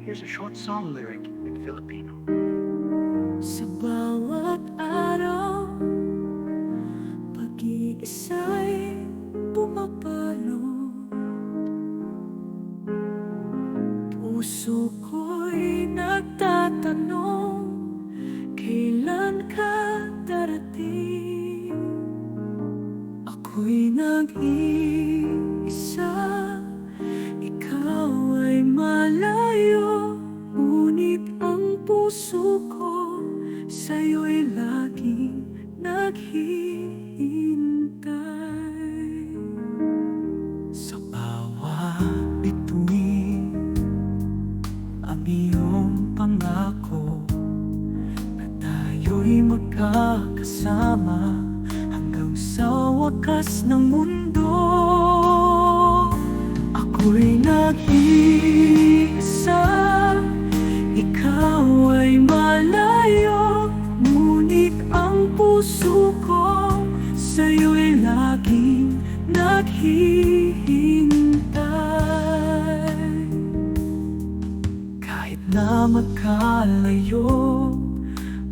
Here's a short song lyric in Filipino. Sa bawat araw, pag-iisa'y pumapalo. Puso ko'y nagtatanong, kailan ka darating? Ako'y nag-iisa, ikaw ay malayo, ngunit ang puso ko sa'yo'y laging naghihintay. Sa bawat bituin, ang iyong pangako na tayo'y magkakasama hanggang sa wakas ng mundo. Ako'y nag-iisa, ikaw ay malayo, ngunit ang puso ko sa'yo'y laging naghihintay. Kahit na magkalayo,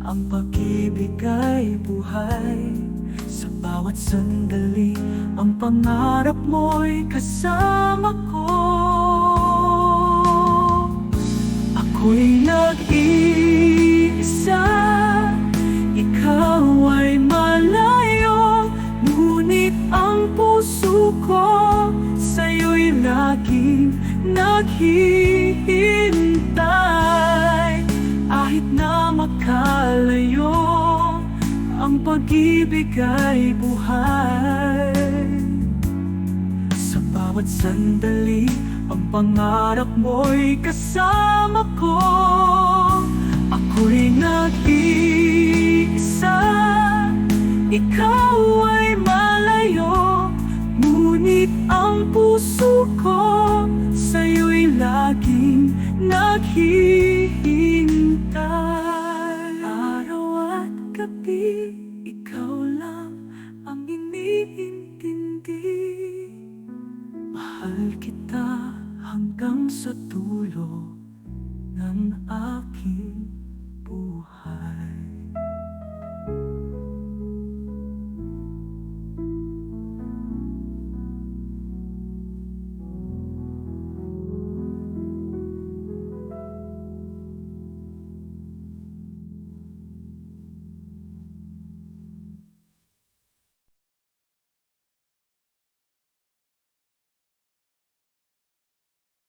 ang pag-ibig ay buhay. Sa bawat sandali, ang pangarap mo'y kasama ko. Ako'y nag-iisa, ikaw ay malayo, ngunit ang puso ko sa'yo'y laging naghihintay. Kahit na magkalayo, ang pag-ibig ay buhay. Sa bawat sandali, ang pangarap mo'y kasama ko. Ako'y nag-iisa, ikaw ay malayo, ngunit ang puso ko sa'yo'y laging naghihintay. Araw at gabi,